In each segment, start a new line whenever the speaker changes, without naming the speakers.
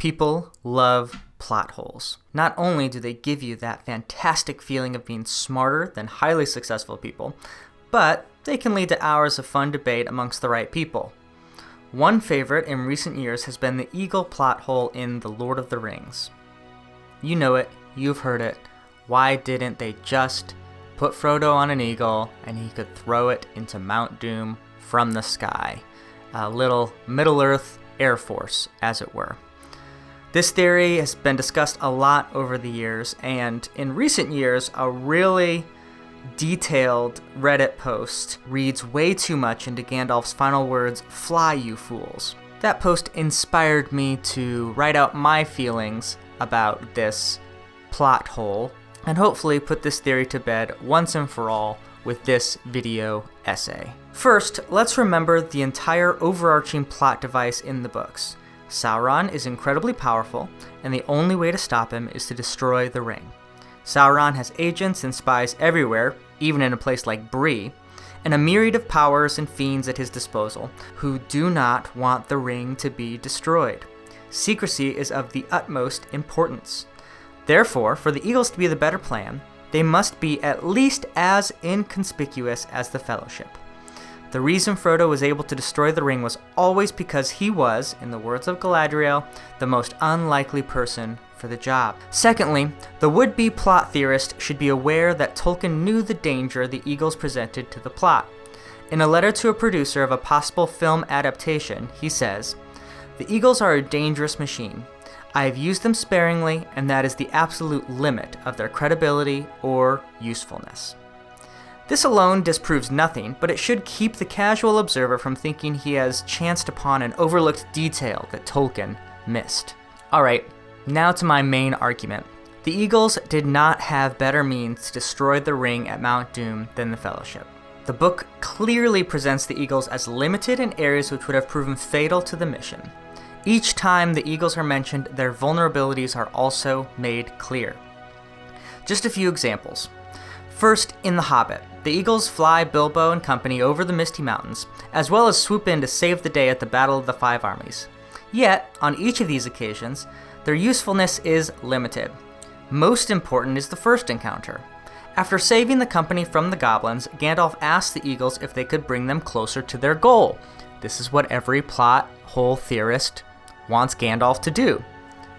People love plot holes. Not only do they give you that fantastic feeling of being smarter than highly successful people, but they can lead to hours of fun debate amongst the right people. One favorite in recent years has been the eagle plot hole in The Lord of the Rings. You know it, you've heard it. Why didn't they just put Frodo on an eagle and he could throw it into Mount Doom from the sky? A little Middle-earth Air Force, as it were. This theory has been discussed a lot over the years, and in recent years, a really detailed Reddit post reads way too much into Gandalf's final words, "Fly, you fools." That post inspired me to write out my feelings about this plot hole, and hopefully put this theory to bed once and for all with this video essay. First, let's remember the entire overarching plot device in the books. Sauron is incredibly powerful, and the only way to stop him is to destroy the ring. Sauron has agents and spies everywhere, even in a place like Bree, and a myriad of powers and fiends at his disposal, who do not want the ring to be destroyed. Secrecy is of the utmost importance. Therefore, for the Eagles to be the better plan, they must be at least as inconspicuous as the Fellowship. The reason Frodo was able to destroy the ring was always because he was, in the words of Galadriel, the most unlikely person for the job. Secondly, the would-be plot theorist should be aware that Tolkien knew the danger the Eagles presented to the plot. In a letter to a producer of a possible film adaptation, he says, "The Eagles are a dangerous machine. I have used them sparingly, and that is the absolute limit of their credibility or usefulness." This alone disproves nothing, but it should keep the casual observer from thinking he has chanced upon an overlooked detail that Tolkien missed. Alright, now to my main argument. The Eagles did not have better means to destroy the ring at Mount Doom than the Fellowship. The book clearly presents the Eagles as limited in areas which would have proven fatal to the mission. Each time the Eagles are mentioned, their vulnerabilities are also made clear. Just a few examples. First, in The Hobbit, the Eagles fly Bilbo and company over the Misty Mountains, as well as swoop in to save the day at the Battle of the Five Armies. Yet, on each of these occasions, their usefulness is limited. Most important is the first encounter. After saving the company from the goblins, Gandalf asks the Eagles if they could bring them closer to their goal. This is what every plot hole theorist wants Gandalf to do.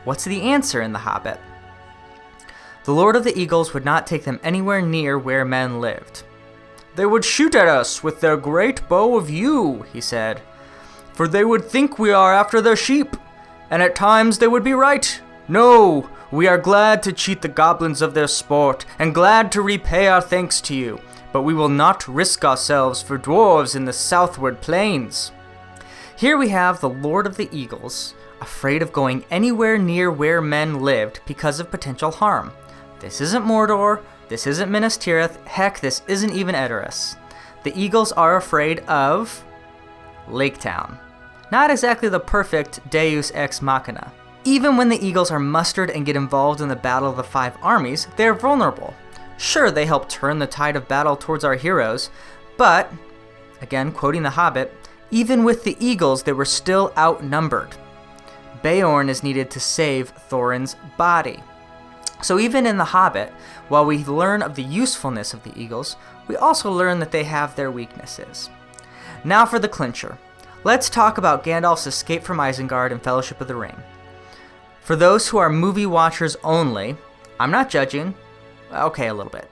What's the answer in The Hobbit? The Lord of the Eagles would not take them anywhere near where men lived. "They would shoot at us with their great bow of yew," he said, "for they would think we are after their sheep, and at times they would be right. No, we are glad to cheat the goblins of their sport, and glad to repay our thanks to you, but we will not risk ourselves for dwarves in the southward plains." Here we have the Lord of the Eagles, afraid of going anywhere near where men lived because of potential harm. This isn't Mordor, this isn't Minas Tirith, heck, this isn't even Edoras. The Eagles are afraid of Lake Town. Not exactly the perfect deus ex machina. Even when the Eagles are mustered and get involved in the Battle of the Five Armies, they're vulnerable. Sure, they help turn the tide of battle towards our heroes, but, again quoting The Hobbit, even with the Eagles, they were still outnumbered. Beorn is needed to save Thorin's body. So even in The Hobbit, while we learn of the usefulness of the Eagles, we also learn that they have their weaknesses. Now for the clincher. Let's talk about Gandalf's escape from Isengard and Fellowship of the Ring. For those who are movie watchers only, I'm not judging, okay, a little bit.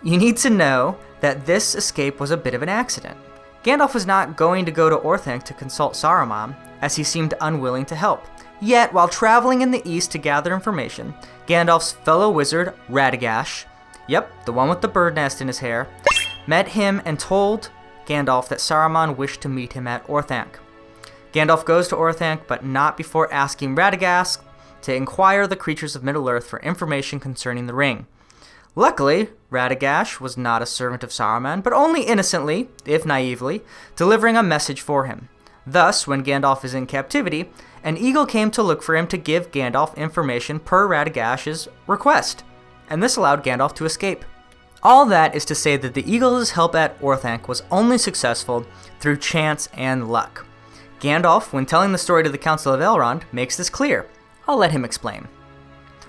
You need to know that this escape was a bit of an accident. Gandalf was not going to go to Orthanc to consult Saruman, as he seemed unwilling to help. Yet, while traveling in the east to gather information, Gandalf's fellow wizard, Radagast, yep, the one with the bird nest in his hair, met him and told Gandalf that Saruman wished to meet him at Orthanc. Gandalf goes to Orthanc, but not before asking Radagast to inquire the creatures of Middle-earth for information concerning the ring. Luckily, Radagast was not a servant of Saruman, but only innocently, if naively, delivering a message for him. Thus, when Gandalf is in captivity, an eagle came to look for him to give Gandalf information per Radagast's request, and this allowed Gandalf to escape. All that is to say that the eagle's help at Orthanc was only successful through chance and luck. Gandalf, when telling the story to the Council of Elrond, makes this clear. I'll let him explain.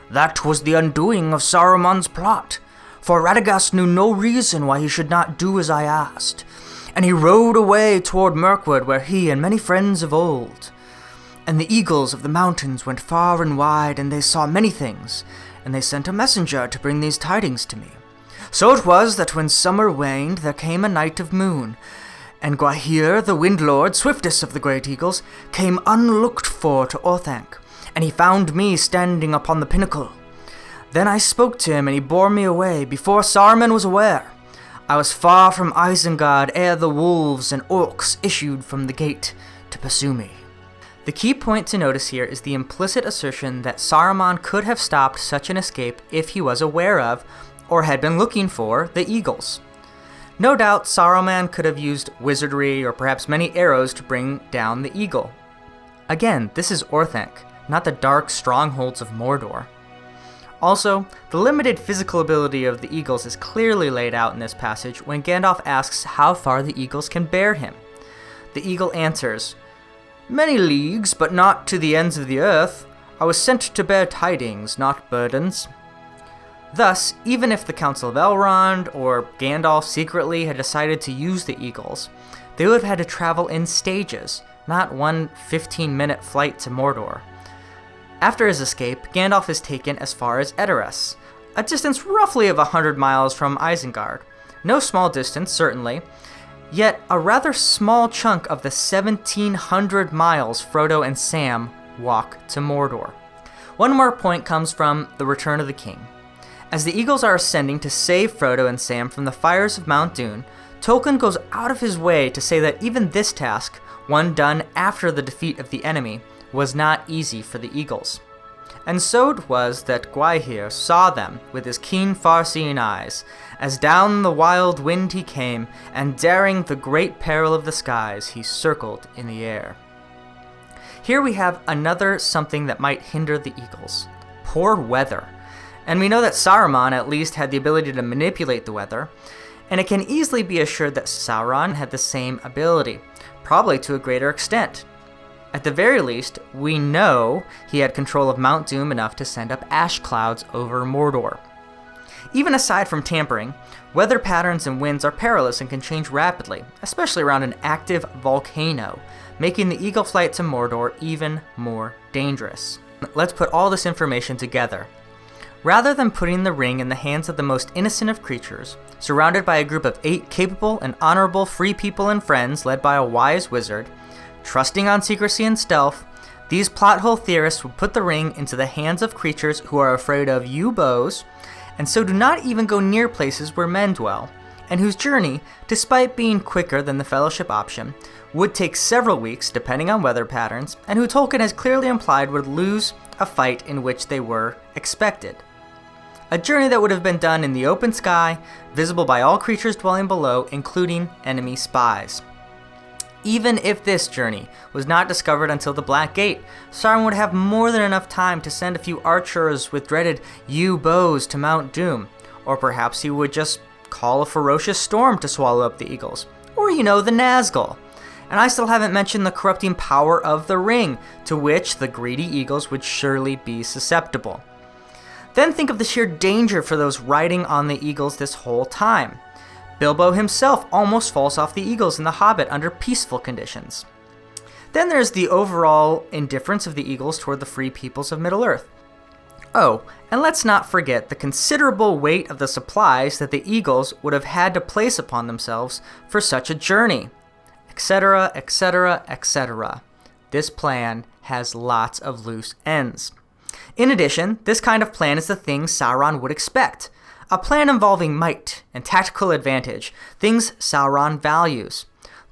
"That was the undoing of Saruman's plot, for Radagast knew no reason why he should not do as I asked, and he rode away toward Mirkwood where he and many friends of old. And the eagles of the mountains went far and wide, and they saw many things, and they sent a messenger to bring these tidings to me. So it was that when summer waned, there came a night of moon, and Gwaihir, the Wind Lord, swiftest of the great eagles, came unlooked for to Orthanc, and he found me standing upon the pinnacle. Then I spoke to him, and he bore me away, before Saruman was aware. I was far from Isengard ere the wolves and orcs issued from the gate to pursue me." The key point to notice here is the implicit assertion that Saruman could have stopped such an escape if he was aware of, or had been looking for, the eagles. No doubt Saruman could have used wizardry or perhaps many arrows to bring down the eagle. Again, this is Orthanc, not the dark strongholds of Mordor. Also, the limited physical ability of the eagles is clearly laid out in this passage when Gandalf asks how far the eagles can bear him. The eagle answers, "Many leagues, but not to the ends of the earth. I was sent to bear tidings, not burdens." Thus, even if the Council of Elrond or Gandalf secretly had decided to use the eagles, they would have had to travel in stages, not one 15-minute flight to Mordor. After his escape, Gandalf is taken as far as Edoras, a distance roughly of 100 miles from Isengard. No small distance, certainly, yet a rather small chunk of the 1,700 miles Frodo and Sam walk to Mordor. One more point comes from The Return of the King. As the eagles are ascending to save Frodo and Sam from the fires of Mount Doom, Tolkien goes out of his way to say that even this task, one done after the defeat of the enemy, was not easy for the eagles. And so it was that Gwaihir saw them with his keen far-seeing eyes, as down the wild wind he came, and daring the great peril of the skies, he circled in the air. Here we have another something that might hinder the eagles: poor weather. And we know that Saruman at least had the ability to manipulate the weather, and it can easily be assured that Sauron had the same ability, probably to a greater extent. At the very least, we know he had control of Mount Doom enough to send up ash clouds over Mordor. Even aside from tampering, weather patterns and winds are perilous and can change rapidly, especially around an active volcano, making the eagle flight to Mordor even more dangerous. Let's put all this information together. Rather than putting the ring in the hands of the most innocent of creatures, surrounded by a group of 8 capable and honorable free people and friends led by a wise wizard, trusting on secrecy and stealth, these plot hole theorists would put the ring into the hands of creatures who are afraid of yew bows, and so do not even go near places where men dwell, and whose journey, despite being quicker than the Fellowship option, would take several weeks depending on weather patterns, and who Tolkien has clearly implied would lose a fight in which they were expected. A journey that would have been done in the open sky, visible by all creatures dwelling below, including enemy spies. Even if this journey was not discovered until the Black Gate, Sauron would have more than enough time to send a few archers with dreaded yew bows to Mount Doom, or perhaps he would just call a ferocious storm to swallow up the eagles, or the Nazgul. And I still haven't mentioned the corrupting power of the ring, to which the greedy eagles would surely be susceptible. Then think of the sheer danger for those riding on the eagles this whole time. Bilbo himself almost falls off the eagles in The Hobbit under peaceful conditions. Then there's the overall indifference of the eagles toward the free peoples of Middle-earth. Oh, and let's not forget the considerable weight of the supplies that the eagles would have had to place upon themselves for such a journey, etc., etc., etc. This plan has lots of loose ends. In addition, this kind of plan is the thing Sauron would expect. A plan involving might and tactical advantage, things Sauron values.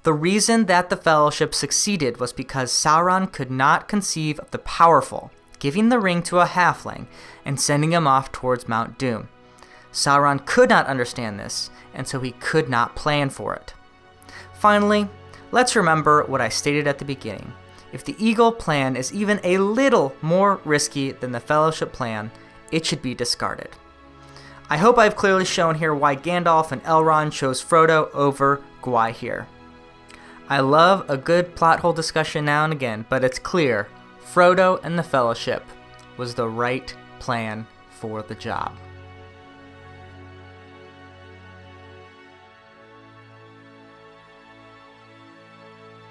The reason that the Fellowship succeeded was because Sauron could not conceive of the powerful giving the ring to a halfling and sending him off towards Mount Doom. Sauron could not understand this, and so he could not plan for it. Finally, let's remember what I stated at the beginning. If the Eagle plan is even a little more risky than the Fellowship plan, it should be discarded. I hope I've clearly shown here why Gandalf and Elrond chose Frodo over Gwaihir. I love a good plot hole discussion now and again, but it's clear, Frodo and the Fellowship was the right plan for the job.